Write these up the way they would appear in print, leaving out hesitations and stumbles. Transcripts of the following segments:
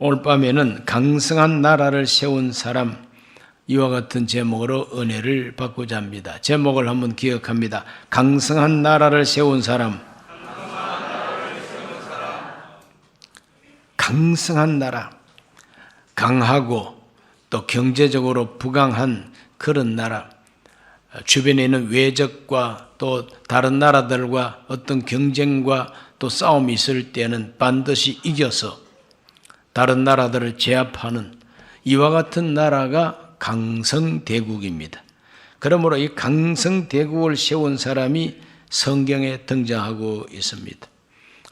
오늘 밤에는 강성한 나라를 세운 사람, 이와 같은 제목으로 은혜를 받고자 합니다. 제목을 한번 기억합니다. 강성한 나라를 세운 사람. 강성한 나라, 강하고 또 경제적으로 부강한 그런 나라, 주변에 있는 외적과 또 다른 나라들과 어떤 경쟁과 또 싸움이 있을 때는 반드시 이겨서 다른 나라들을 제압하는 이와 같은 나라가 강성대국입니다. 그러므로 이 강성대국을 세운 사람이 성경에 등장하고 있습니다.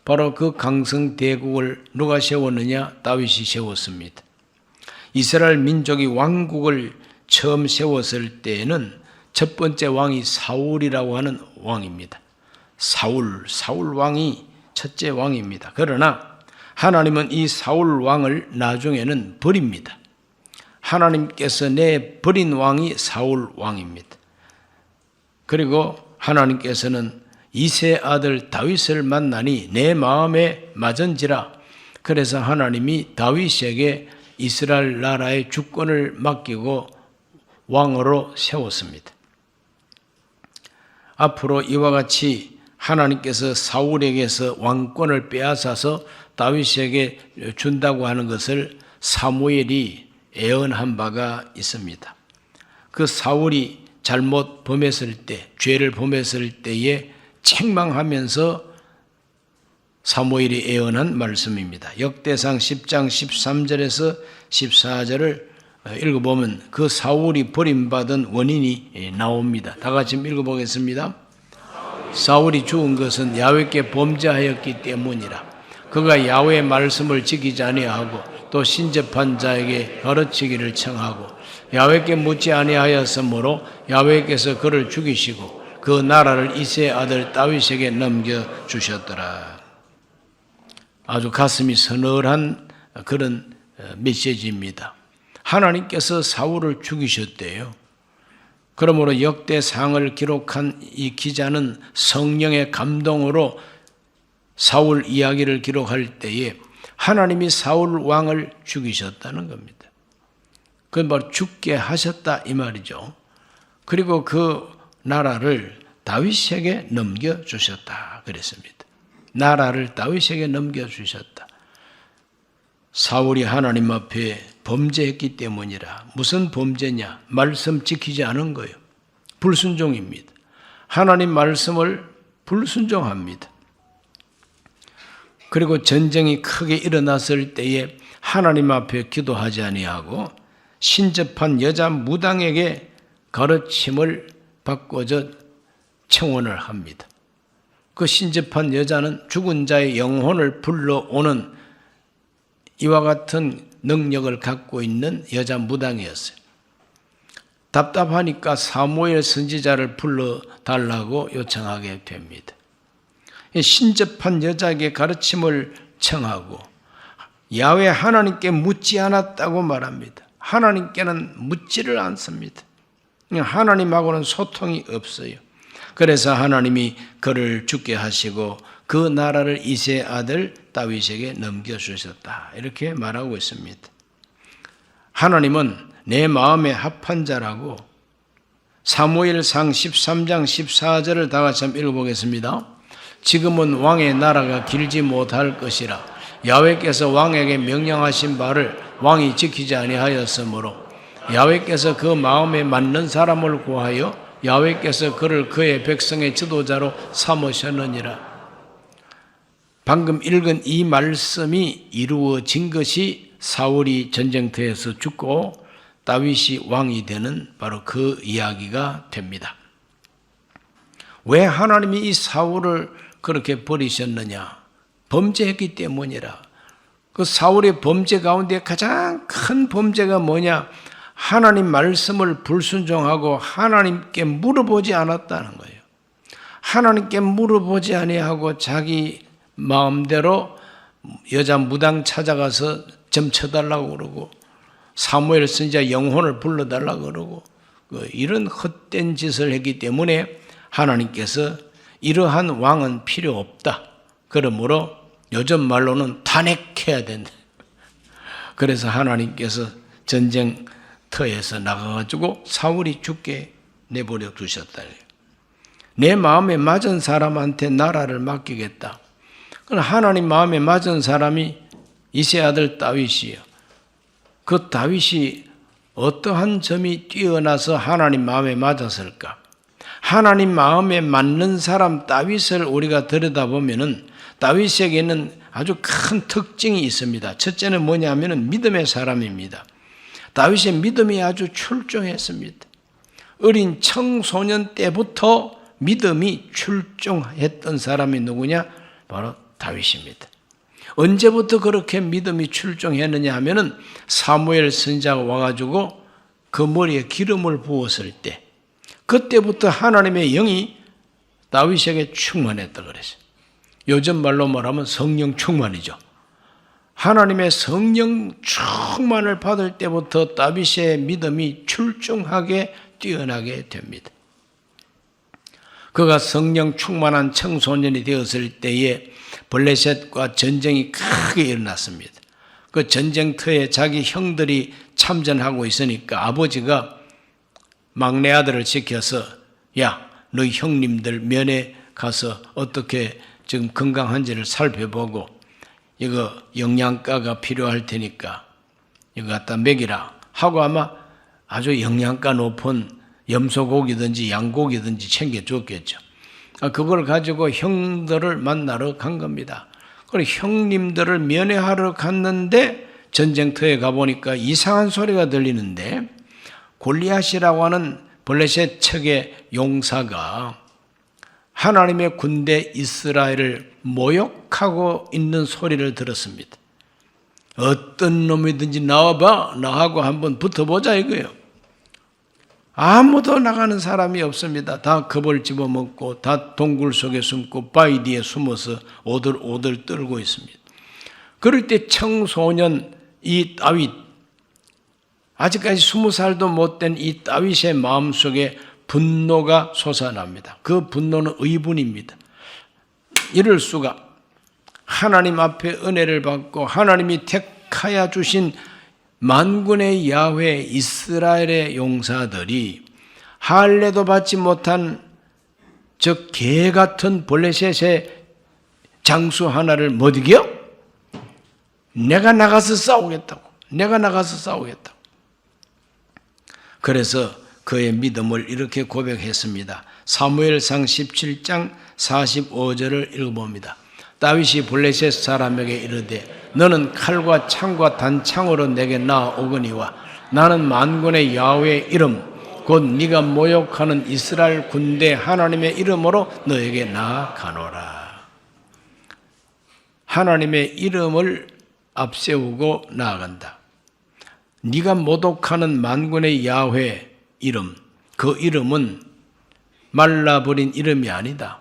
바로 그 강성대국을 누가 세웠느냐? 다윗이 세웠습니다. 이스라엘 민족이 왕국을 처음 세웠을 때에는 첫 번째 왕이 사울이라고 하는 왕입니다. 사울 왕이 첫째 왕입니다. 그러나 하나님은 이 사울 왕을 나중에는 버립니다. 하나님께서 내버린 왕이 사울 왕입니다. 그리고 하나님께서는 이세 아들 다윗을 만나니 내 마음에 맞은지라. 그래서 하나님이 다윗에게 이스라엘 나라의 주권을 맡기고 왕으로 세웠습니다. 앞으로 이와 같이 하나님께서 사울에게서 왕권을 빼앗아서 다윗에게 준다고 하는 것을 사무엘이 예언한 바가 있습니다. 그 사울이 잘못 범했을 때, 죄를 범했을 때에 책망하면서 사무엘이 예언한 말씀입니다. 역대상 10장 13절에서 14절을 읽어보면 그 사울이 버림받은 원인이 나옵니다. 다 같이 읽어보겠습니다. 사울이 죽은 것은 야훼께 범죄하였기 때문이라. 그가 야훼의 말씀을 지키지 아니하고 또 신접한 자에게 가르치기를 청하고 야훼께 묻지 아니하였으므로 야훼께서 그를 죽이시고 그 나라를 이새의 아들 다윗에게 넘겨주셨더라. 아주 가슴이 서늘한 그런 메시지입니다. 하나님께서 사울을 죽이셨대요. 그러므로 역대상을 기록한 이 기자는 성령의 감동으로 사울 이야기를 기록할 때에 하나님이 사울 왕을 죽이셨다는 겁니다. 그건 바로 죽게 하셨다 이 말이죠. 그리고 그 나라를 다윗에게 넘겨주셨다 그랬습니다. 나라를 다윗에게 넘겨주셨다. 사울이 하나님 앞에 범죄했기 때문이라. 무슨 범죄냐? 말씀 지키지 않은 거예요. 불순종입니다. 하나님 말씀을 불순종합니다. 그리고 전쟁이 크게 일어났을 때에 하나님 앞에 기도하지 아니하고 신접한 여자 무당에게 가르침을 받고자 청혼을 합니다. 그 신접한 여자는 죽은 자의 영혼을 불러오는 이와 같은 능력을 갖고 있는 여자 무당이었어요. 답답하니까 사무엘 선지자를 불러달라고 요청하게 됩니다. 신접한 여자에게 가르침을 청하고 야훼 하나님께 묻지 않았다고 말합니다. 하나님께는 묻지를 않습니다. 하나님하고는 소통이 없어요. 그래서 하나님이 그를 죽게 하시고 그 나라를 이새의 아들 다윗에게 넘겨주셨다. 이렇게 말하고 있습니다. 하나님은 내 마음에 합한 자라고 사무엘상 13장 14절을 다 같이 한번 읽어보겠습니다. 지금은 왕의 나라가 길지 못할 것이라. 야훼께서 왕에게 명령하신 바를 왕이 지키지 아니하였으므로 야훼께서 그 마음에 맞는 사람을 구하여 야훼께서 그를 그의 백성의 지도자로 삼으셨느니라. 방금 읽은 이 말씀이 이루어진 것이 사울이 전쟁터에서 죽고 다윗이 왕이 되는 바로 그 이야기가 됩니다. 왜 하나님이 이 사울을 그렇게 버리셨느냐? 범죄했기 때문이라. 그 사울의 범죄 가운데 가장 큰 범죄가 뭐냐? 하나님 말씀을 불순종하고 하나님께 물어보지 않았다는 거예요. 하나님께 물어보지 아니하고 자기 마음대로 여자 무당 찾아가서 점 쳐달라고 그러고 사무엘 선지자 영혼을 불러달라고 그러고 이런 헛된 짓을 했기 때문에 하나님께서 이러한 왕은 필요 없다. 그러므로 요즘 말로는 탄핵해야 된다. 그래서 하나님께서 전쟁터에서 나가가지고 사울이 죽게 내버려 두셨다. 내 마음에 맞은 사람한테 나라를 맡기겠다. 그럼 하나님 마음에 맞은 사람이 이세 아들 다윗이요. 그 다윗이 어떠한 점이 뛰어나서 하나님 마음에 맞았을까? 하나님 마음에 맞는 사람 다윗을 우리가 들여다보면은 다윗에게는 아주 큰 특징이 있습니다. 첫째는 뭐냐면은 믿음의 사람입니다. 다윗의 믿음이 아주 출중했습니다. 어린 청소년 때부터 믿음이 출중했던 사람이 누구냐? 바로 다윗입니다. 언제부터 그렇게 믿음이 출중했느냐 하면은 사무엘 선지자가 와가지고 그 머리에 기름을 부었을 때 그때부터 하나님의 영이 다윗에게 충만했다 그랬어요. 요즘 말로 말하면 성령 충만이죠. 하나님의 성령 충만을 받을 때부터 다윗의 믿음이 출중하게 뛰어나게 됩니다. 그가 성령 충만한 청소년이 되었을 때에 블레셋과 전쟁이 크게 일어났습니다. 그 전쟁터에 자기 형들이 참전하고 있으니까 아버지가 막내 아들을 시켜서 야, 너희 형님들 면회 가서 어떻게 지금 건강한지를 살펴보고 이거 영양가가 필요할 테니까 이거 갖다 먹이라 하고 아마 아주 영양가 높은 염소고기든지 양고기든지 챙겨줬겠죠. 그걸 가지고 형들을 만나러 간 겁니다. 그리고 형님들을 면회하러 갔는데 전쟁터에 가보니까 이상한 소리가 들리는데 골리앗이라고 하는 블레셋 척의 용사가 하나님의 군대 이스라엘을 모욕하고 있는 소리를 들었습니다. 어떤 놈이든지 나와봐, 나하고 한번 붙어보자 이거예요. 아무도 나가는 사람이 없습니다. 다 겁을 집어먹고 다 동굴 속에 숨고 바위 뒤에 숨어서 오들오들 떨고 있습니다. 그럴 때 청소년 이 다윗, 아직까지 20살도 못 된 이 다윗의 마음속에 분노가 솟아납니다. 그 분노는 의분입니다. 이럴 수가. 하나님 앞에 은혜를 받고 하나님이 택하여 주신 만군의 야훼 이스라엘의 용사들이 할례도 받지 못한 저 개 같은 블레셋의 장수 하나를 못 이겨? 내가 나가서 싸우겠다고. 내가 나가서 싸우겠다고. 그래서 그의 믿음을 이렇게 고백했습니다. 사무엘상 17장 45절을 읽어봅니다. 다윗이 블레셋 사람에게 이르되 너는 칼과 창과 단창으로 내게 나아오거니와 나는 만군의 야훼의 이름 곧 네가 모욕하는 이스라엘 군대 하나님의 이름으로 너에게 나아가노라. 하나님의 이름을 앞세우고 나아간다. 네가 모독하는 만군의 야훼 이름, 그 이름은 말라버린 이름이 아니다.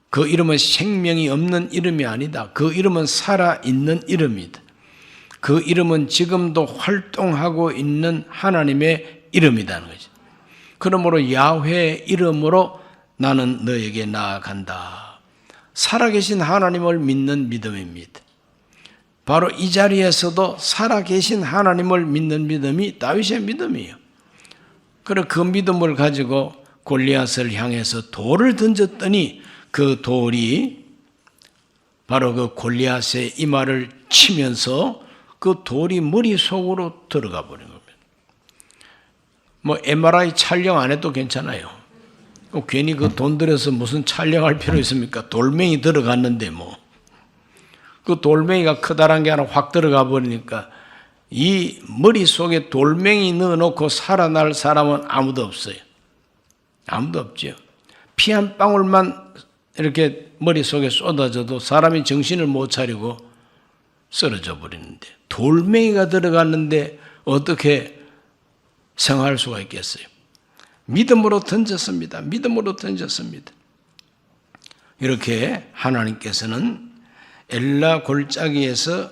그 이름은 생명이 없는 이름이 아니다. 그 이름은 살아있는 이름이다. 그 이름은 지금도 활동하고 있는 하나님의 이름이라는 거죠. 그러므로 야훼의 이름으로 나는 너에게 나아간다. 살아계신 하나님을 믿는 믿음입니다. 바로 이 자리에서도 살아계신 하나님을 믿는 믿음이 다윗의 믿음이에요. 그리고 그 믿음을 가지고 골리앗을 향해서 돌을 던졌더니 그 돌이 바로 그 골리앗의 이마를 치면서 그 돌이 머릿속으로 들어가 버린 겁니다. 뭐 MRI 촬영 안 해도 괜찮아요. 괜히 그 돈 들여서 무슨 촬영할 필요 있습니까? 돌멩이 들어갔는데 뭐. 그 돌멩이가 크다란 게 아니라 확 들어가 버리니까 이 머릿속에 돌멩이 넣어놓고 살아날 사람은 아무도 없어요. 아무도 없죠. 피 한 방울만 이렇게 머릿속에 쏟아져도 사람이 정신을 못 차리고 쓰러져 버리는데 돌멩이가 들어갔는데 어떻게 생활할 수가 있겠어요? 믿음으로 던졌습니다. 믿음으로 던졌습니다. 이렇게 하나님께서는 엘라 골짜기에서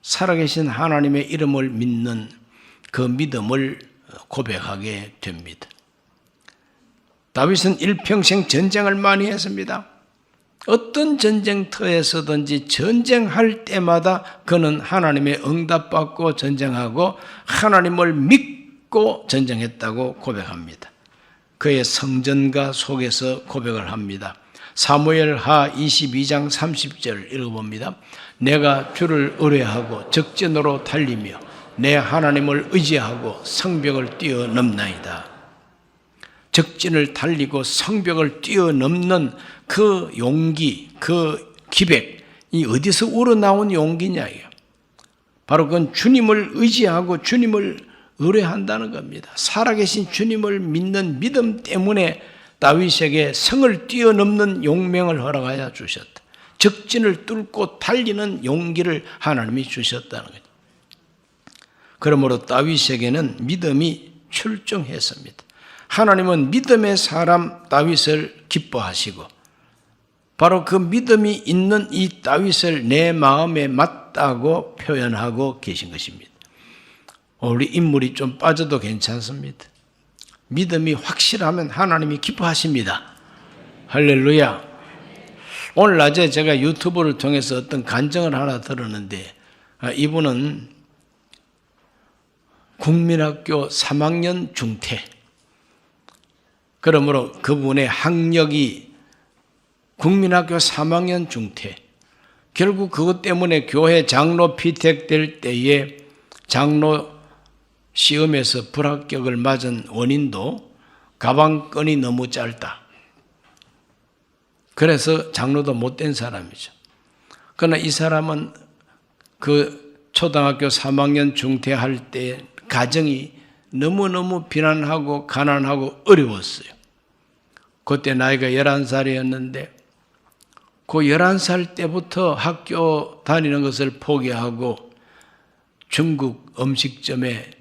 살아계신 하나님의 이름을 믿는 그 믿음을 고백하게 됩니다. 다윗은 일평생 전쟁을 많이 했습니다. 어떤 전쟁터에서든지 전쟁할 때마다 그는 하나님의 응답받고 전쟁하고 하나님을 믿고 전쟁했다고 고백합니다. 그의 성전가 속에서 고백을 합니다. 사무엘하 22장 30절 읽어봅니다. 내가 주를 의뢰하고 적진으로 달리며 내 하나님을 의지하고 성벽을 뛰어넘나이다. 적진을 달리고 성벽을 뛰어넘는 그 용기, 그 기백이 어디서 우러나온 용기냐. 바로 그건 주님을 의지하고 주님을 의뢰한다는 겁니다. 살아계신 주님을 믿는 믿음 때문에 다윗에게 성을 뛰어넘는 용맹을 허락하여 주셨다. 적진을 뚫고 달리는 용기를 하나님이 주셨다는 거죠. 그러므로 다윗에게는 믿음이 출중했습니다. 하나님은 믿음의 사람 다윗을 기뻐하시고 바로 그 믿음이 있는 이 다윗을 내 마음에 맞다고 표현하고 계신 것입니다. 우리 인물이 좀 빠져도 괜찮습니다. 믿음이 확실하면 하나님이 기뻐하십니다. 할렐루야. 오늘 낮에 제가 유튜브를 통해서 어떤 간증을 하나 들었는데 이분은 국민학교 3학년 중퇴, 그러므로 그분의 학력이 국민학교 3학년 중퇴, 결국 그것 때문에 교회 장로 피택될 때에 장로 시험에서 불합격을 맞은 원인도 가방끈이 너무 짧다. 그래서 장로도 못된 사람이죠. 그러나 이 사람은 그 초등학교 3학년 중퇴할 때 가정이 너무너무 비난하고 가난하고 어려웠어요. 그때 나이가 11살이었는데 그 11살 때부터 학교 다니는 것을 포기하고 중국 음식점에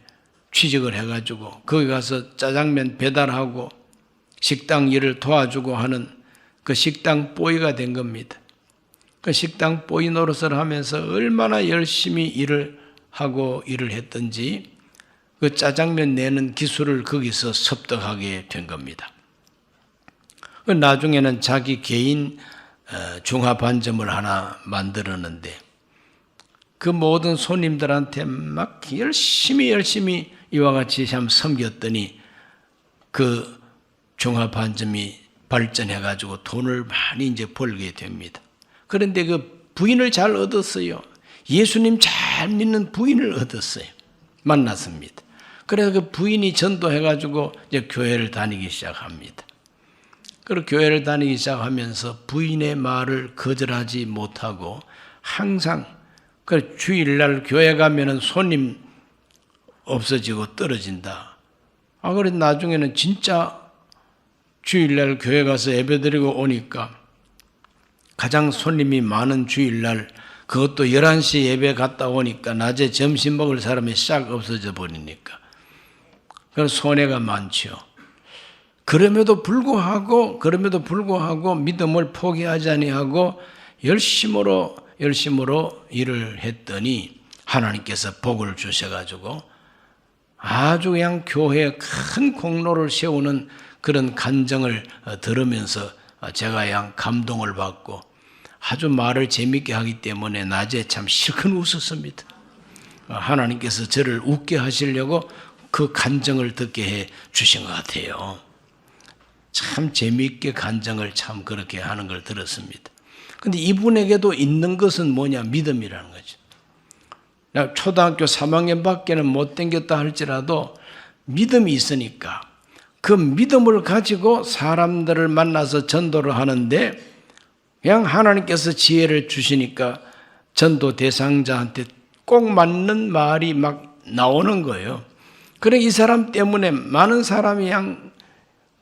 취직을 해가지고 거기 가서 짜장면 배달하고 식당 일을 도와주고 하는 그 식당 보이가 된 겁니다. 그 식당 보이 노릇을 하면서 얼마나 열심히 일을 하고 일을 했던지 그 짜장면 내는 기술을 거기서 습득하게 된 겁니다. 나중에는 자기 개인 중화반점을 하나 만들었는데 그 모든 손님들한테 막 열심히 이와 같이 참 섬겼더니 그 중화반점이 발전해가지고 돈을 많이 이제 벌게 됩니다. 그런데 그 부인을 잘 얻었어요. 예수님 잘 믿는 부인을 얻었어요. 만났습니다. 그래서 그 부인이 전도해가지고 이제 교회를 다니기 시작합니다. 그리고 교회를 다니기 시작하면서 부인의 말을 거절하지 못하고 항상 그 주일날 교회 가면은 손님 없어지고 떨어진다. 그래 나중에는 진짜 주일날 교회 가서 예배드리고 오니까 가장 손님이 많은 주일날 그것도 11시 예배 갔다 오니까 낮에 점심 먹을 사람이 싹 없어져 버리니까 그래서 손해가 많죠. 그럼에도 불구하고 믿음을 포기하지 아니하고 열심으로 일을 했더니 하나님께서 복을 주셔가지고 아주 그냥 교회에 큰 공로를 세우는 그런 간증을 들으면서 제가 그냥 감동을 받고 아주 말을 재밌게 하기 때문에 낮에 참 실컷 웃었습니다. 하나님께서 저를 웃게 하시려고 그 간증을 듣게 해 주신 것 같아요. 참 재미있게 간증을 참 그렇게 하는 걸 들었습니다. 그런데 이분에게도 있는 것은 뭐냐? 믿음이라는 거죠. 초등학교 3학년밖에는 못 댕겼다 할지라도 믿음이 있으니까 그 믿음을 가지고 사람들을 만나서 전도를 하는데 그냥 하나님께서 지혜를 주시니까 전도 대상자한테 꼭 맞는 말이 막 나오는 거예요. 그래 이 사람 때문에 많은 사람이 그냥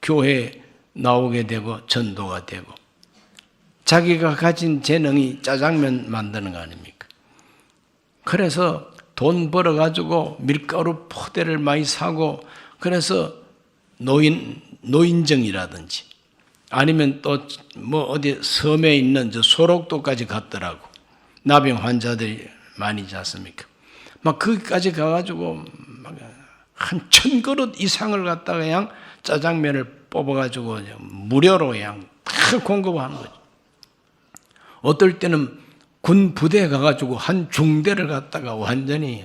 교회에 나오게 되고 전도가 되고 자기가 가진 재능이 짜장면 만드는 거 아닙니까? 그래서 돈 벌어가지고 밀가루 포대를 많이 사고 그래서 노인정이라든지 아니면 또 뭐 어디 섬에 있는 저 소록도까지 갔더라고. 나병 환자들이 많이 있지 않습니까? 막 거기까지 가가지고 막 한 1000그릇 이상을 갖다가 그냥 짜장면을 뽑아가지고 무료로 그냥 다 공급하는 거죠. 어떨 때는 군 부대에 가가지고 한 중대를 갖다가 완전히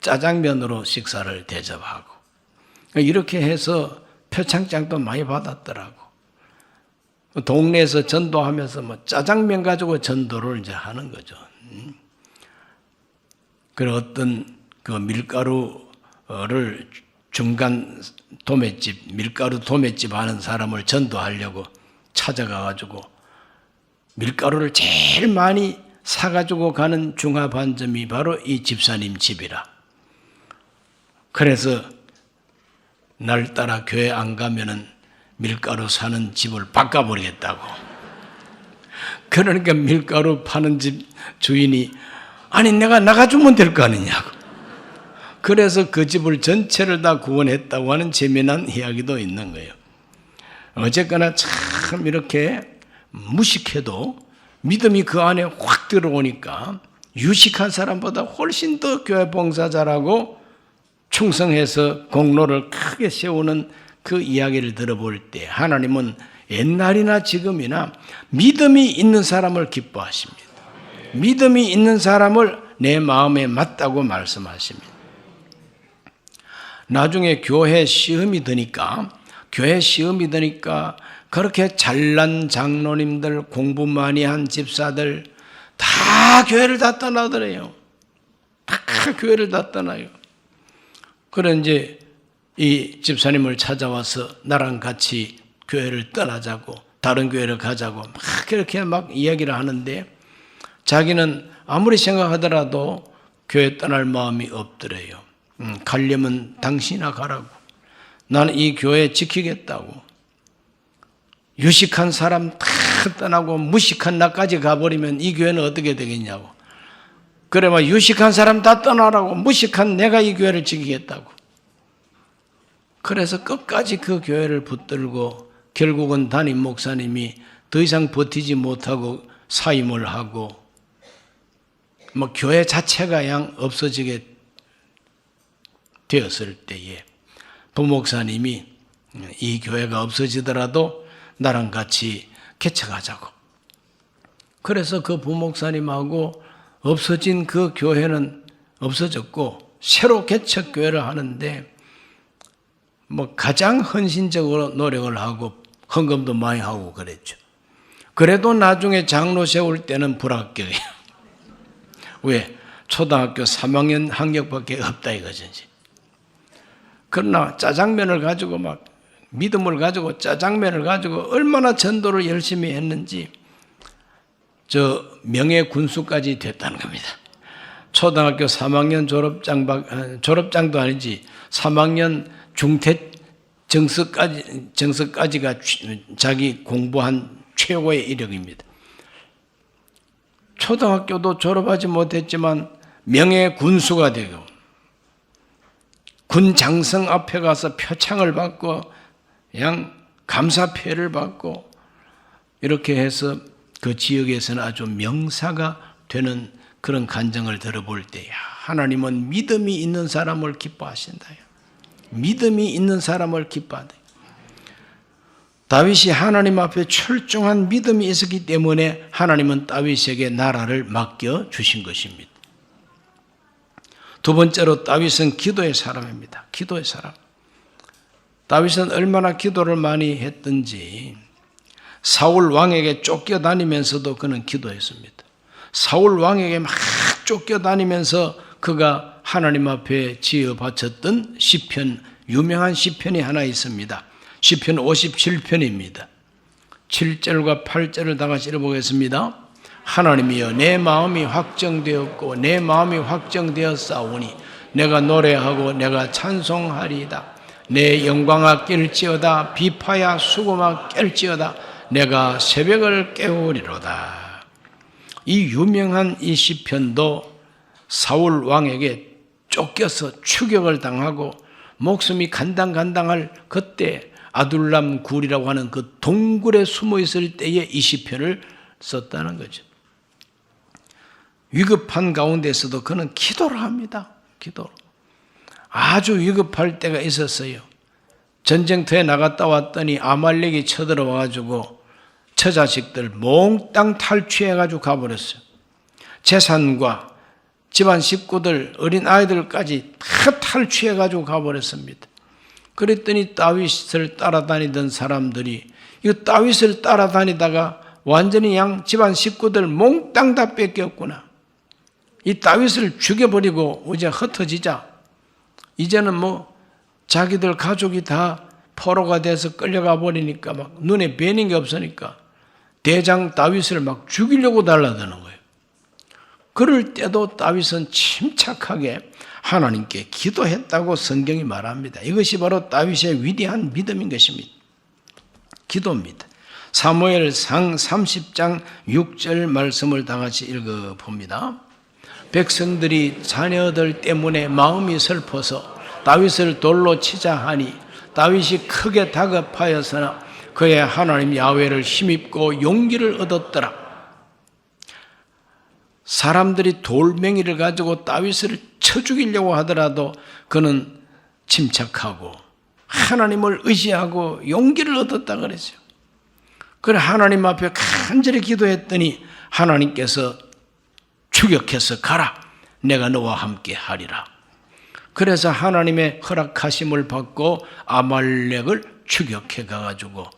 짜장면으로 식사를 대접하고 이렇게 해서 표창장도 많이 받았더라고. 동네에서 전도하면서 뭐 짜장면 가지고 전도를 이제 하는 거죠. 그리고 어떤 그 밀가루를 중간 도매집, 밀가루 도매집 하는 사람을 전도하려고 찾아가가지고 밀가루를 제일 많이 사가지고 가는 중화반점이 바로 이 집사님 집이라. 그래서 날따라 교회 안 가면은 밀가루 사는 집을 바꿔버리겠다고. 그러니까 밀가루 파는 집 주인이 아니 내가 나가주면 될 거 아니냐고. 그래서 그 집을 전체를 다 구원했다고 하는 재미난 이야기도 있는 거예요. 어쨌거나 참 이렇게 무식해도 믿음이 그 안에 확 들어오니까 유식한 사람보다 훨씬 더 교회 봉사 잘하고 충성해서 공로를 크게 세우는 그 이야기를 들어볼 때 하나님은 옛날이나 지금이나 믿음이 있는 사람을 기뻐하십니다. 믿음이 있는 사람을 내 마음에 맞다고 말씀하십니다. 나중에 교회 시험이 드니까 그렇게 잘난 장로님들, 공부 많이 한 집사들 다 교회를 다 떠나더래요. 다 교회를 다 떠나요. 그래 이제 이 집사님을 찾아와서 나랑 같이 교회를 떠나자고 다른 교회를 가자고 막 그렇게 막 이야기를 하는데 자기는 아무리 생각하더라도 교회 떠날 마음이 없더래요. 가려면 당신이나 가라고. 나는 이 교회 지키겠다고. 유식한 사람 다 떠나고 무식한 나까지 가버리면 이 교회는 어떻게 되겠냐고. 그래 막 유식한 사람 다 떠나라고 무식한 내가 이 교회를 지키겠다고. 그래서 끝까지 그 교회를 붙들고 결국은 담임 목사님이 더 이상 버티지 못하고 사임을 하고 뭐 교회 자체가 양 없어지게 되었을 때에 부목사님이 이 교회가 없어지더라도 나랑 같이 개척하자고. 그래서 그 부목사님하고 없어진 그 교회는 없어졌고 새로 개척교회를 하는데 뭐 가장 헌신적으로 노력을 하고 헌금도 많이 하고 그랬죠. 그래도 나중에 장로 세울 때는 불합격이에요. 왜? 초등학교 3학년 학력밖에 없다 이거지. 그러나 짜장면을 가지고 막 믿음을 가지고 짜장면을 가지고 얼마나 전도를 열심히 했는지 저 명예 군수까지 됐다는 겁니다. 초등학교 3학년 졸업장도 아니지 3학년 중퇴 정서까지가 자기 공부한 최고의 이력입니다. 초등학교도 졸업하지 못했지만 명예 군수가 되고 군 장성 앞에 가서 표창을 받고 양 감사패를 받고 이렇게 해서 그 지역에서는 아주 명사가 되는 그런 간증을 들어볼 때 하나님은 믿음이 있는 사람을 기뻐하신다. 믿음이 있는 사람을 기뻐한다. 다윗이 하나님 앞에 철저한 믿음이 있었기 때문에 하나님은 다윗에게 나라를 맡겨주신 것입니다. 두 번째로 다윗은 기도의 사람입니다. 기도의 사람. 다윗은 얼마나 기도를 많이 했든지 사울 왕에게 쫓겨다니면서도 그는 기도했습니다. 사울 왕에게 막 쫓겨다니면서 그가 하나님 앞에 지어 바쳤던 시편, 유명한 시편이 하나 있습니다. 시편 57편입니다. 7절과 8절을 다 같이 읽어보겠습니다. 하나님이여 내 마음이 확정되었고 내 마음이 확정되었사오니 내가 노래하고 내가 찬송하리이다. 내 영광아 깰지어다 비파야 수고마 깰지어다 내가 새벽을 깨우리로다. 이 유명한 이 시편도 사울 왕에게 쫓겨서 추격을 당하고 목숨이 간당간당할 그때 아둘람 굴이라고 하는 그 동굴에 숨어 있을 때에 이 시편을 썼다는 거죠. 위급한 가운데서도 그는 기도를 합니다. 기도로. 아주 위급할 때가 있었어요. 전쟁터에 나갔다 왔더니 아말렉이 쳐들어와가지고 처자식들 몽땅 탈취해가지고 가버렸어요. 재산과 집안 식구들, 어린 아이들까지 다 탈취해가지고 가버렸습니다. 그랬더니 다윗을 따라다니던 사람들이 이 다윗을 따라다니다가 완전히 집안 식구들 몽땅 다 뺏겼구나. 이 다윗을 죽여버리고 이제 흩어지자. 이제는 자기들 가족이 다 포로가 돼서 끌려가 버리니까 막 눈에 뵈는 게 없으니까 대장 다윗을 막 죽이려고 달라드는 거예요. 그럴 때도 다윗은 침착하게 하나님께 기도했다고 성경이 말합니다. 이것이 바로 다윗의 위대한 믿음인 것입니다. 기도입니다. 사무엘상 30장 6절 말씀을 다 같이 읽어봅니다. 백성들이 자녀들 때문에 마음이 슬퍼서 다윗을 돌로 치자 하니 다윗이 크게 다급하였으나 그의 하나님 야훼를 힘입고 용기를 얻었더라. 사람들이 돌멩이를 가지고 다윗을 쳐 죽이려고 하더라도 그는 침착하고 하나님을 의지하고 용기를 얻었다 그랬어요. 그래 하나님 앞에 간절히 기도했더니 하나님께서 추격해서 가라. 내가 너와 함께 하리라. 그래서 하나님의 허락하심을 받고 아말렉을 추격해 가가지고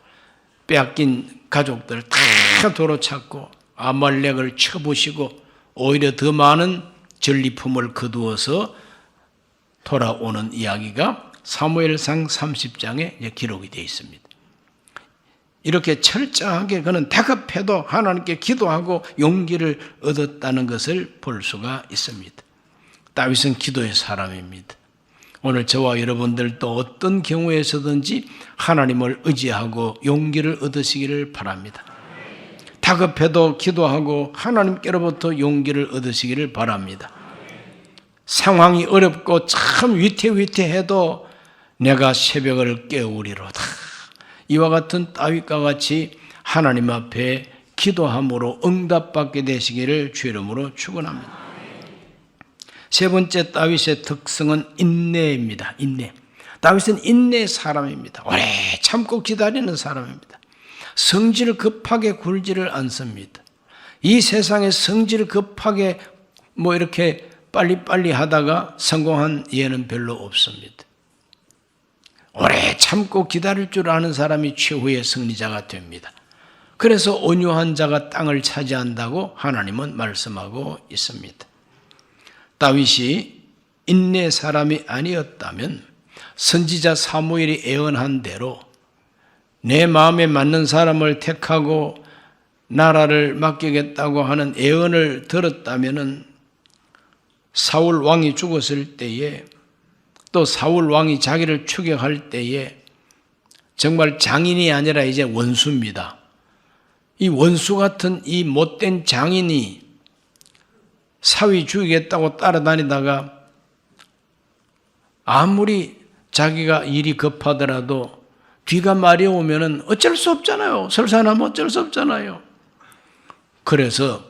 빼앗긴 가족들 다 도로 찾고 아말렉을 쳐부시고 오히려 더 많은 전리품을 거두어서 돌아오는 이야기가 사무엘상 30장에 기록이 되어 있습니다. 이렇게 철저하게 그는 다급해도 하나님께 기도하고 용기를 얻었다는 것을 볼 수가 있습니다. 다윗은 기도의 사람입니다. 오늘 저와 여러분들도 어떤 경우에서든지 하나님을 의지하고 용기를 얻으시기를 바랍니다. 다급해도 기도하고 하나님께로부터 용기를 얻으시기를 바랍니다. 상황이 어렵고 참 위태위태해도 내가 새벽을 깨우리로다. 이와 같은 다윗과 같이 하나님 앞에 기도함으로 응답받게 되시기를 주 이름으로 축원합니다. 세 번째 다윗의 특성은 인내입니다. 인내. 다윗은 인내의 사람입니다. 오래 참고 기다리는 사람입니다. 성질 급하게 굴지를 않습니다. 이 세상에 성질 급하게 이렇게 빨리빨리 하다가 성공한 예는 별로 없습니다. 오래 참고 기다릴 줄 아는 사람이 최후의 승리자가 됩니다. 그래서 온유한 자가 땅을 차지한다고 하나님은 말씀하고 있습니다. 다윗이 인내 사람이 아니었다면 선지자 사무엘이 예언한 대로 내 마음에 맞는 사람을 택하고 나라를 맡기겠다고 하는 예언을 들었다면 사울 왕이 죽었을 때에 또 사울 왕이 자기를 추격할 때에 정말 장인이 아니라 이제 원수입니다. 이 원수 같은 이 못된 장인이 사위 죽이겠다고 따라다니다가 아무리 자기가 일이 급하더라도 뒤가 마려우면 어쩔 수 없잖아요. 설사나면 어쩔 수 없잖아요. 그래서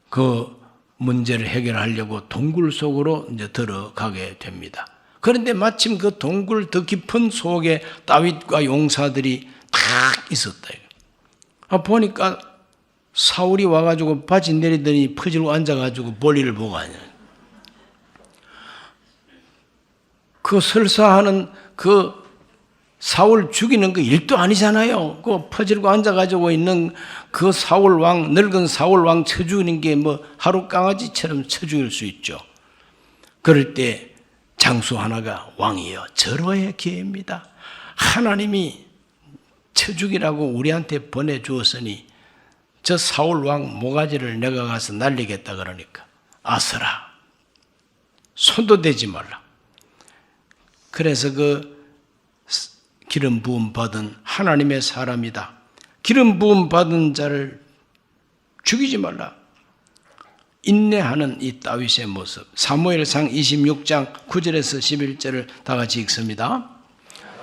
그 문제를 해결하려고 동굴 속으로 이제 들어가게 됩니다. 그런데 마침 그 동굴 더 깊은 속에 다윗과 용사들이 다 있었다. 보니까 사울이 와가지고 바지 내리더니 퍼지고 앉아가지고 볼일을 보고 하냐. 그 설사하는 그 사울 죽이는 그 일도 아니잖아요. 그 퍼지고 앉아가지고 있는 그 사울 왕, 늙은 사울 왕 쳐 죽이는 게 하루 강아지처럼 쳐 죽일 수 있죠. 그럴 때 장수 하나가 왕이여 절호의 기회입니다. 하나님이 쳐 죽이라고 우리한테 보내주었으니 저 사울 왕 모가지를 내가 가서 날리겠다 그러니까 아서라 손도 대지 말라. 그래서 그 기름 부음 받은 하나님의 사람이다. 기름 부음 받은 자를 죽이지 말라. 인내하는 이 다윗의 모습. 사무엘상 26장 9절에서 11절을 다 같이 읽습니다.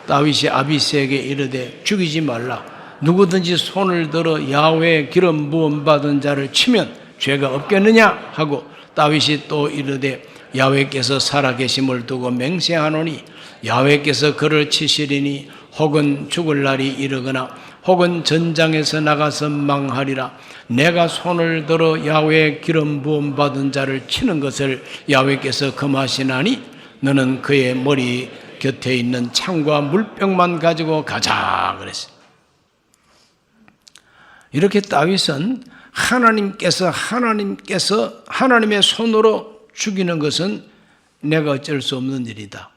다윗이 아비새에게 이르되 죽이지 말라. 누구든지 손을 들어 야훼의 기름 부음 받은 자를 치면 죄가 없겠느냐 하고 다윗이 또 이르되 야훼께서 살아계심을 두고 맹세하노니 야훼께서 그를 치시리니 혹은 죽을 날이 이르거나 혹은 전장에서 나가서 망하리라. 내가 손을 들어 야훼의 기름 부음 받은 자를 치는 것을 야훼께서 금하시나니 너는 그의 머리 곁에 있는 창과 물병만 가지고 가자 그랬어요. 이렇게 다윗은 하나님의 손으로 죽이는 것은 내가 어쩔 수 없는 일이다.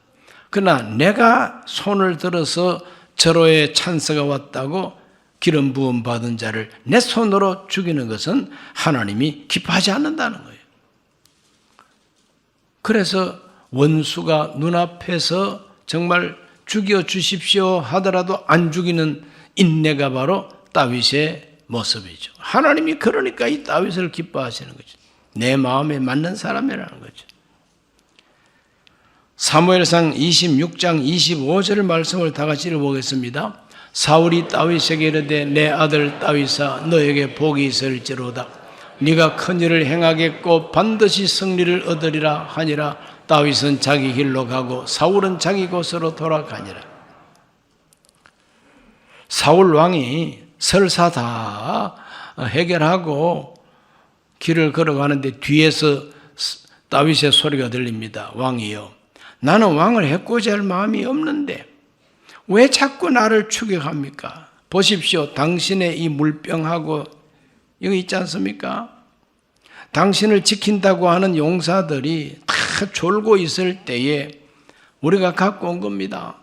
그러나 내가 손을 들어서 절호의 찬스가 왔다고 기름 부음 받은 자를 내 손으로 죽이는 것은 하나님이 기뻐하지 않는다는 거예요. 그래서 원수가 눈앞에서 정말 죽여 주십시오 하더라도 안 죽이는 인내가 바로 다윗의 모습이죠. 하나님이 그러니까 이 다윗을 기뻐하시는 거죠. 내 마음에 맞는 사람이라는 거죠. 사무엘상 26장 25절 말씀을 다 같이 읽어보겠습니다. 사울이 다윗에게 이르되 내 아들 다윗아 너에게 복이 있을지로다. 네가 큰일을 행하겠고 반드시 승리를 얻으리라 하니라. 다윗은 자기 길로 가고 사울은 자기 곳으로 돌아가니라. 사울 왕이 설사 다 해결하고 길을 걸어가는데 뒤에서 다윗의 소리가 들립니다. 왕이여, 나는 왕을 해코지 할 마음이 없는데 왜 자꾸 나를 추격합니까? 보십시오. 당신의 이 물병하고 여기 있지 않습니까? 당신을 지킨다고 하는 용사들이 다 졸고 있을 때에 우리가 갖고 온 겁니다.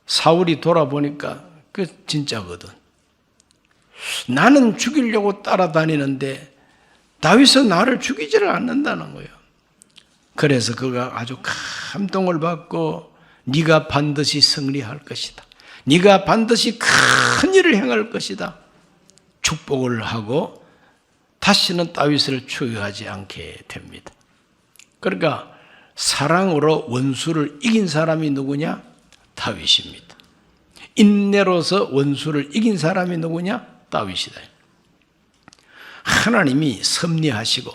사울이 돌아보니까 그 진짜거든. 나는 죽이려고 따라다니는데 다윗은 나를 죽이지를 않는다는 거예요. 그래서 그가 아주 감동을 받고 네가 반드시 승리할 것이다. 네가 반드시 큰 일을 행할 것이다. 축복을 하고 다시는 다윗을 추격하지 않게 됩니다. 그러니까 사랑으로 원수를 이긴 사람이 누구냐? 다윗입니다. 인내로서 원수를 이긴 사람이 누구냐? 다윗이다. 하나님이 섭리하시고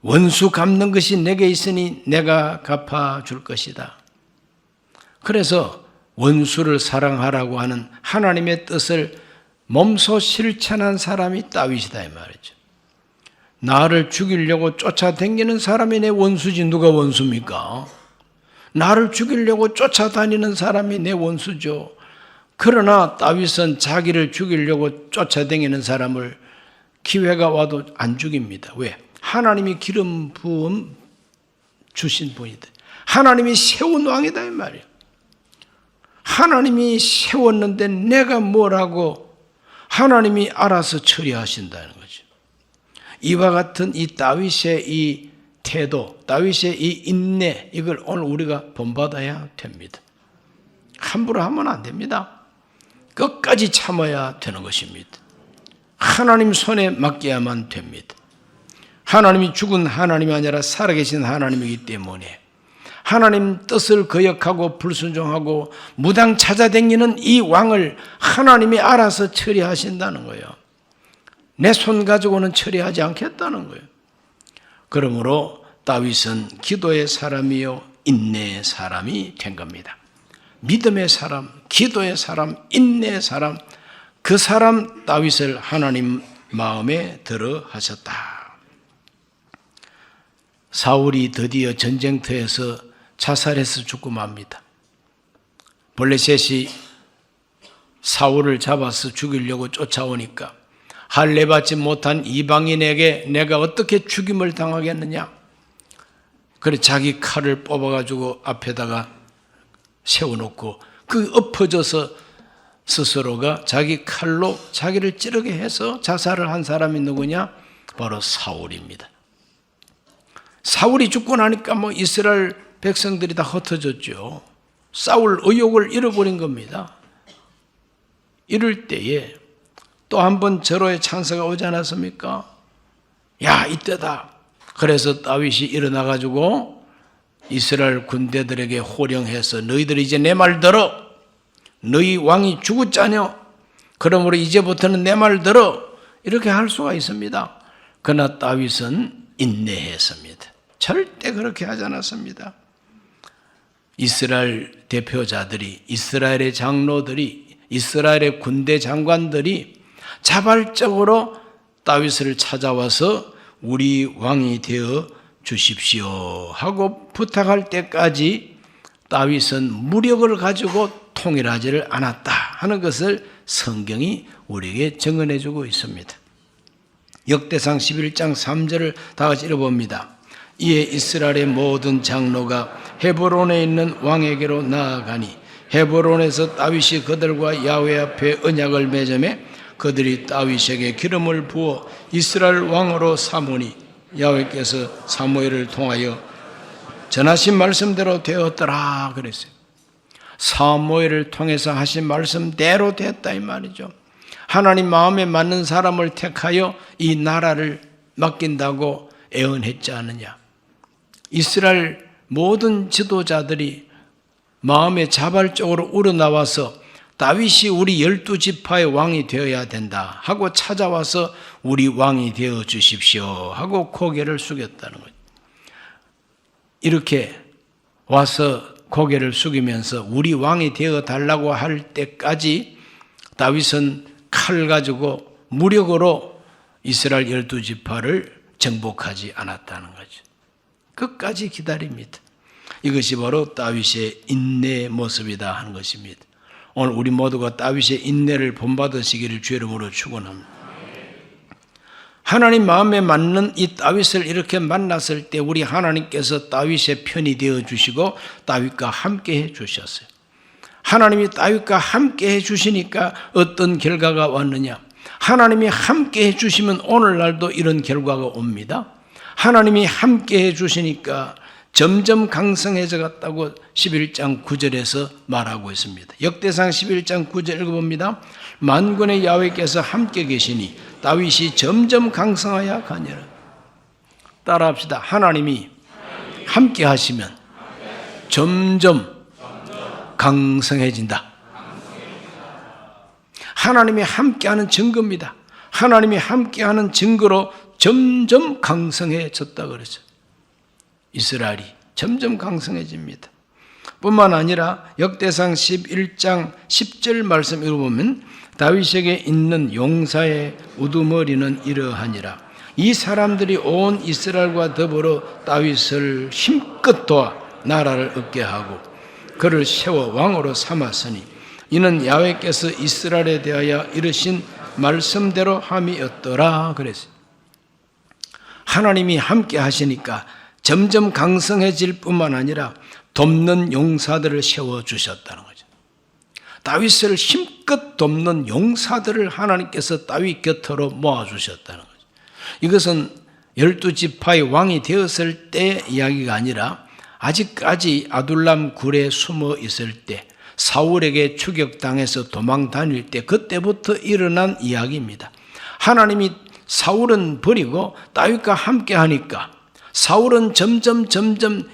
원수 갚는 것이 내게 있으니 내가 갚아줄 것이다. 그래서 원수를 사랑하라고 하는 하나님의 뜻을 몸소 실천한 사람이 다윗이다 이 말이죠. 나를 죽이려고 쫓아다니는 사람이 내 원수지 누가 원수입니까? 나를 죽이려고 쫓아다니는 사람이 내 원수죠. 그러나 다윗은 자기를 죽이려고 쫓아다니는 사람을 기회가 와도 안 죽입니다. 왜? 하나님이 기름 부음 주신 분이다. 하나님이 세운 왕이다 이 말이에요. 하나님이 세웠는데 내가 뭐라고 하나님이 알아서 처리하신다는 거죠. 이와 같은 이 다윗의 이 태도, 다윗의 이 인내, 이걸 오늘 우리가 본받아야 됩니다. 함부로 하면 안 됩니다. 끝까지 참아야 되는 것입니다. 하나님 손에 맡겨야만 됩니다. 하나님이 죽은 하나님이 아니라 살아계신 하나님이기 때문에 하나님 뜻을 거역하고 불순종하고 무당 찾아다니는 이 왕을 하나님이 알아서 처리하신다는 거예요. 내 손 가지고는 처리하지 않겠다는 거예요. 그러므로 다윗은 기도의 사람이요 인내의 사람이 된 겁니다. 믿음의 사람, 기도의 사람, 인내의 사람, 그 사람 다윗을 하나님 마음에 들어 하셨다. 사울이 드디어 전쟁터에서 자살해서 죽고 맙니다. 블레셋이 사울을 잡아서 죽이려고 쫓아오니까 할례받지 못한 이방인에게 내가 어떻게 죽임을 당하겠느냐. 그래 자기 칼을 뽑아가지고 앞에다가 세워놓고 그 엎어져서 스스로가 자기 칼로 자기를 찌르게 해서 자살을 한 사람이 누구냐? 바로 사울입니다. 사울이 죽고 나니까 이스라엘 백성들이 다 흩어졌죠. 싸울 의욕을 잃어버린 겁니다. 이럴 때에 또 한 번 절호의 찬스가 오지 않았습니까? 야, 이때다. 그래서 다윗이 일어나가지고 이스라엘 군대들에게 호령해서 너희들 이제 내 말 들어. 너희 왕이 죽었잖여. 그러므로 이제부터는 내 말 들어. 이렇게 할 수가 있습니다. 그러나 다윗은 인내했습니다. 절대 그렇게 하지 않았습니다. 이스라엘 대표자들이, 이스라엘의 장로들이 이스라엘의 군대 장관들이 자발적으로 다윗을 찾아와서 우리 왕이 되어 주십시오 하고 부탁할 때까지 다윗은 무력을 가지고 통일하지를 않았다 하는 것을 성경이 우리에게 증언해 주고 있습니다. 역대상 11장 3절을 다 같이 읽어봅니다. 이에 이스라엘의 모든 장로가 헤브론에 있는 왕에게로 나아가니 헤브론에서 다윗이 그들과 야훼 앞에 언약을 맺음에 그들이 다윗에게 기름을 부어 이스라엘 왕으로 삼으니 야훼께서 사무엘을 통하여 전하신 말씀대로 되었더라 그랬어요. 사무엘을 통해서 하신 말씀대로 됐다 이 말이죠. 하나님 마음에 맞는 사람을 택하여 이 나라를 맡긴다고 애언했지 않느냐. 이스라엘 모든 지도자들이 마음에 자발적으로 우러나와서 다윗이 우리 12지파의 왕이 되어야 된다 하고 찾아와서 우리 왕이 되어 주십시오 하고 고개를 숙였다는 거죠. 이렇게 와서 고개를 숙이면서 우리 왕이 되어 달라고 할 때까지 다윗은 칼 가지고 무력으로 이스라엘 12지파를 정복하지 않았다는 거죠. 끝까지 기다립니다. 이것이 바로 다윗의 인내의 모습이다 하는 것입니다. 오늘 우리 모두가 다윗의 인내를 본받으시기를 주의 이름으로 축원합니다. 하나님 마음에 맞는 이 다윗을 이렇게 만났을 때 우리 하나님께서 다윗의 편이 되어 주시고 다윗과 함께 해 주셨어요. 하나님이 다윗과 함께 해 주시니까 어떤 결과가 왔느냐? 하나님이 함께 해 주시면 오늘날도 이런 결과가 옵니다. 하나님이 함께 해 주시니까 점점 강성해져 갔다고 11장 9절에서 말하고 있습니다. 역대상 11장 9절 읽어봅니다. 만군의 야훼께서 함께 계시니 다윗이 점점 강성하여 가니라. 따라합시다. 하나님이 함께 하시면 점점 강성해진다. 하나님이 함께하는 증거입니다. 하나님이 함께하는 증거로 점점 강성해졌다 그러죠. 이스라엘이 점점 강성해집니다. 뿐만 아니라 역대상 11장 10절 말씀 읽어보면 다윗에게 있는 용사의 우두머리는 이러하니라. 이 사람들이 온 이스라엘과 더불어 다윗을 힘껏 도와 나라를 얻게 하고 그를 세워 왕으로 삼았으니 이는 야훼께서 이스라엘에 대하여 이르신 말씀대로 함이었더라 그랬어요. 하나님이 함께 하시니까 점점 강성해질 뿐만 아니라 돕는 용사들을 세워주셨다는 거죠. 다윗을 힘껏 돕는 용사들을 하나님께서 다윗 곁으로 모아주셨다는 거죠. 이것은 12지파의 왕이 되었을 때 이야기가 아니라 아직까지 아둘람 굴에 숨어 있을 때 사울에게 추격당해서 도망 다닐 때 그때부터 일어난 이야기입니다. 하나님이 사울은 버리고 다윗과 함께 하니까 사울은 점점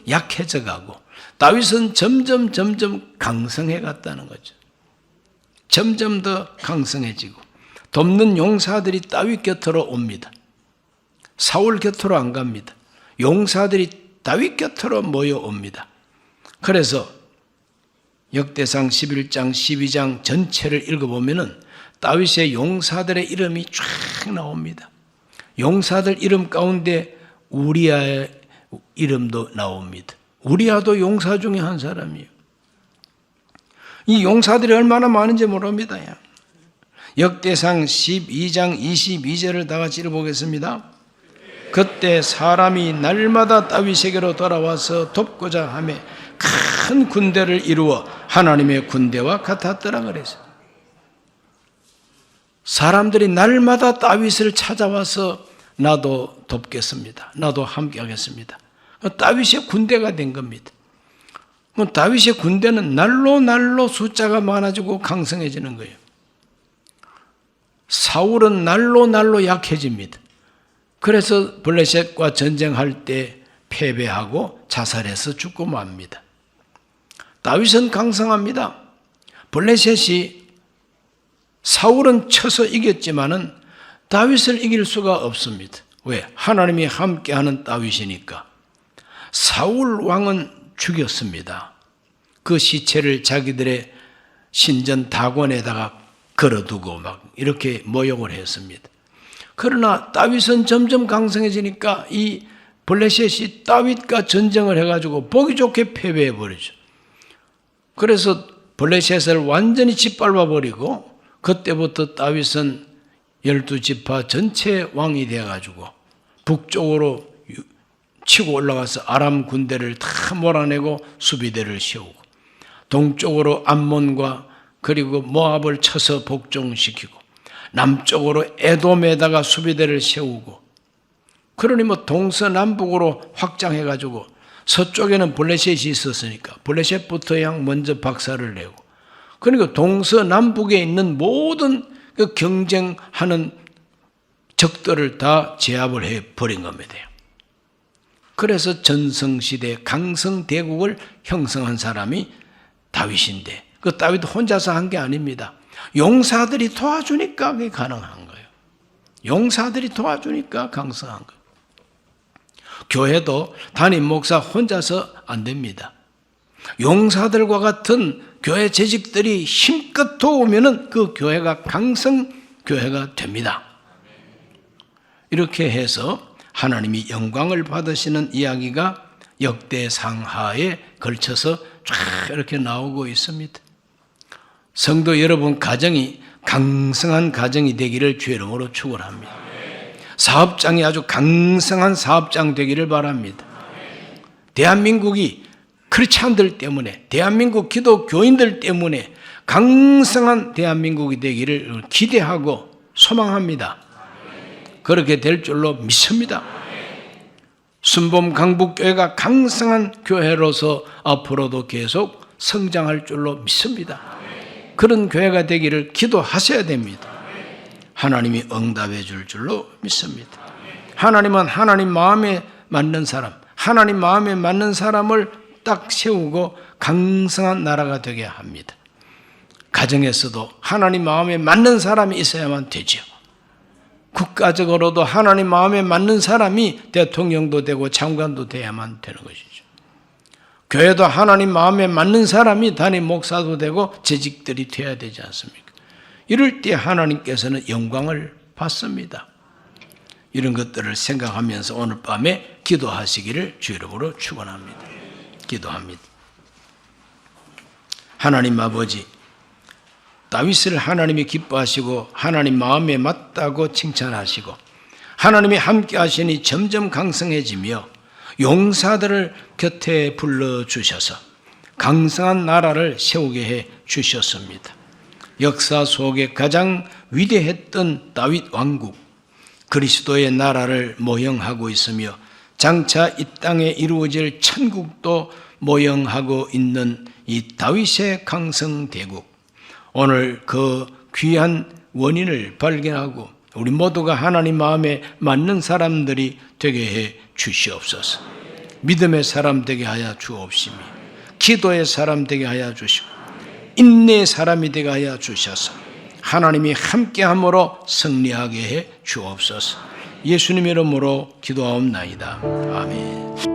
약해져 가고 다윗은 점점 강성해 갔다는 거죠. 점점 더 강성해지고 돕는 용사들이 다윗 곁으로 옵니다. 사울 곁으로 안 갑니다. 용사들이 다윗 곁으로 모여옵니다. 그래서 역대상 11장 12장 전체를 읽어보면 다윗의 용사들의 이름이 쫙 나옵니다. 용사들 이름 가운데 우리아의 이름도 나옵니다. 우리아도 용사 중에 한 사람이에요. 이 용사들이 얼마나 많은지 모릅니다. 역대상 12장 22절을 다 같이 읽어보겠습니다. 그때 사람이 날마다 다윗에게로 돌아와서 돕고자 하며 큰 군대를 이루어 하나님의 군대와 같았더라 그랬어요. 사람들이 날마다 다윗을 찾아와서 나도 돕겠습니다. 나도 함께하겠습니다. 다윗의 군대가 된 겁니다. 다윗의 군대는 날로 숫자가 많아지고 강성해지는 거예요. 사울은 날로 약해집니다. 그래서 블레셋과 전쟁할 때 패배하고 자살해서 죽고 맙니다. 다윗은 강성합니다. 블레셋이 사울은 쳐서 이겼지만은 다윗을 이길 수가 없습니다. 왜? 하나님이 함께하는 다윗이니까. 사울 왕은 죽였습니다. 그 시체를 자기들의 신전 다곤에다가 걸어두고 막 이렇게 모욕을 했습니다. 그러나 다윗은 점점 강성해지니까 이 블레셋이 다윗과 전쟁을 해가지고 보기 좋게 패배해버리죠. 그래서 블레셋을 완전히 짓밟아버리고 그때부터 다윗은 12지파 전체 왕이 되어가지고 북쪽으로 치고 올라가서 아람 군대를 다 몰아내고 수비대를 세우고 동쪽으로 암몬과 그리고 모압을 쳐서 복종시키고 남쪽으로 에돔에다가 수비대를 세우고 그러니 뭐 동서남북으로 확장해가지고 서쪽에는 블레셋이 있었으니까 블레셋부터 그냥 먼저 박살을 내고 그러니까 동서남북에 있는 모든 그 경쟁하는 적들을 다 제압을 해버린 겁니다. 그래서 전성시대 강성대국을 형성한 사람이 다윗인데 그 다윗 혼자서 한 게 아닙니다. 용사들이 도와주니까 그게 가능한 거예요. 용사들이 도와주니까 강성한 거예요. 교회도 담임 목사 혼자서 안 됩니다. 용사들과 같은 교회 재직들이 힘껏 도우면은 그 교회가 강성 교회가 됩니다. 이렇게 해서 하나님이 영광을 받으시는 이야기가 역대상하에 걸쳐서 쫙 이렇게 나오고 있습니다. 성도 여러분 가정이 강성한 가정이 되기를 주의 이름으로 축원합니다. 사업장이 아주 강성한 사업장 되기를 바랍니다. 대한민국이 크리스찬들 때문에 대한민국 기독교인들 때문에 강성한 대한민국이 되기를 기대하고 소망합니다. 그렇게 될 줄로 믿습니다. 순범 강북교회가 강성한 교회로서 앞으로도 계속 성장할 줄로 믿습니다. 그런 교회가 되기를 기도하셔야 됩니다. 하나님이 응답해 줄 줄로 믿습니다. 하나님은 하나님 마음에 맞는 사람, 하나님 마음에 맞는 사람을 딱 세우고 강성한 나라가 되게 합니다. 가정에서도 하나님 마음에 맞는 사람이 있어야만 되죠. 국가적으로도 하나님 마음에 맞는 사람이 대통령도 되고 장관도 돼야만 되는 것이죠. 교회도 하나님 마음에 맞는 사람이 담임 목사도 되고 재직들이 돼야 되지 않습니까? 이럴 때 하나님께서는 영광을 받습니다. 이런 것들을 생각하면서 오늘 밤에 기도하시기를 주의 이름으로 축원합니다. 기도합니다. 하나님 아버지, 다윗을 하나님이 기뻐하시고 하나님 마음에 맞다고 칭찬하시고 하나님이 함께 하시니 점점 강성해지며 용사들을 곁에 불러주셔서 강성한 나라를 세우게 해 주셨습니다. 역사 속에 가장 위대했던 다윗 왕국, 그리스도의 나라를 모형하고 있으며 장차 이 땅에 이루어질 천국도 모형하고 있는 이 다윗의 강성대국, 오늘 그 귀한 원인을 발견하고 우리 모두가 하나님 마음에 맞는 사람들이 되게 해 주시옵소서. 믿음의 사람 되게 하여 주옵시며 기도의 사람 되게 하여 주시고 인내의 사람이 되게 하여 주셔서 하나님이 함께함으로 승리하게 해 주옵소서. 예수님 이름으로 기도하옵나이다. 아멘.